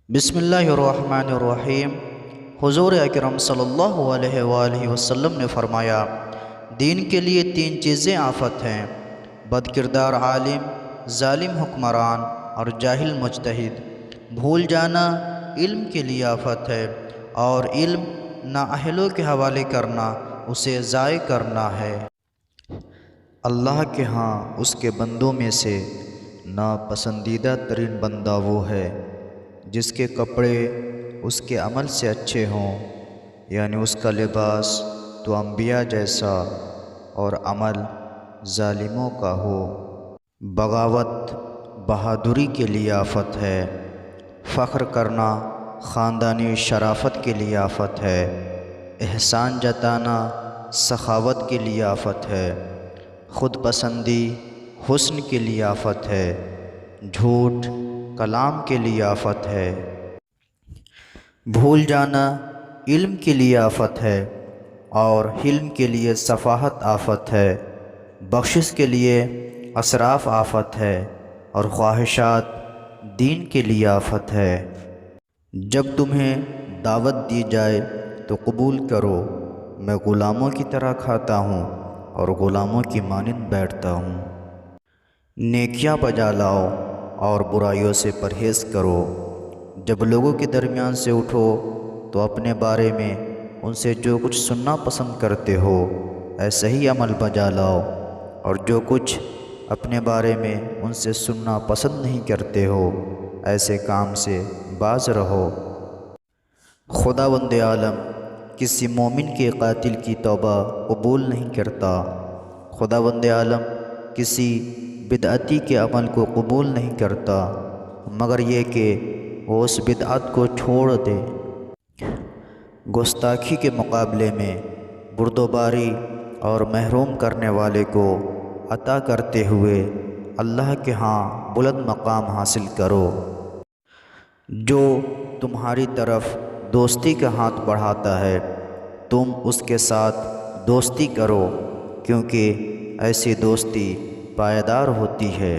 بسم اللہ الرحمن الرحیم۔ حضور اکرم صلی اللہ علیہ وآلہ وسلم نے فرمایا، دین کے لیے تین چیزیں آفت ہیں: بد کردار عالم، ظالم حکمران اور جاہل مجتہد۔ بھول جانا علم کے لیے آفت ہے، اور علم نااہلوں کے حوالے کرنا اسے ضائع کرنا ہے۔ اللہ کے ہاں اس کے بندوں میں سے ناپسندیدہ ترین بندہ وہ ہے جس کے کپڑے اس کے عمل سے اچھے ہوں، یعنی اس کا لباس تو انبیاء جیسا اور عمل ظالموں کا ہو۔ بغاوت بہادری کے لیے آفت ہے، فخر کرنا خاندانی شرافت کے لیے آفت ہے، احسان جتانا سخاوت کے لیے آفت ہے، خود پسندی حسن کے لیے آفت ہے، جھوٹ کلام کے لیے آفت ہے۔ بھول جانا علم کے لیے آفت ہے، اور حلم کے لیے صفاحت آفت ہے، بخشش کے لیے اسراف آفت ہے، اور خواہشات دین کے لیے آفت ہے۔ جب تمہیں دعوت دی جائے تو قبول کرو، میں غلاموں کی طرح کھاتا ہوں اور غلاموں کی مانند بیٹھتا ہوں۔ نیکیاں بجا لاؤ اور برائیوں سے پرہیز کرو۔ جب لوگوں کے درمیان سے اٹھو تو اپنے بارے میں ان سے جو کچھ سننا پسند کرتے ہو ایسا ہی عمل بجا لاؤ، اور جو کچھ اپنے بارے میں ان سے سننا پسند نہیں کرتے ہو ایسے کام سے باز رہو۔ خداوند عالم کسی مومن کے قاتل کی توبہ قبول نہیں کرتا۔ خداوند عالم کسی بدعتی کے عمل کو قبول نہیں کرتا مگر یہ کہ وہ اس بدعت کو چھوڑ دے۔ گستاخی کے مقابلے میں بردباری اور محروم کرنے والے کو عطا کرتے ہوئے اللہ کے ہاں بلند مقام حاصل کرو۔ جو تمہاری طرف دوستی کا ہاتھ بڑھاتا ہے تم اس کے ساتھ دوستی کرو، کیونکہ ایسی دوستی پائیدار ہوتی ہے۔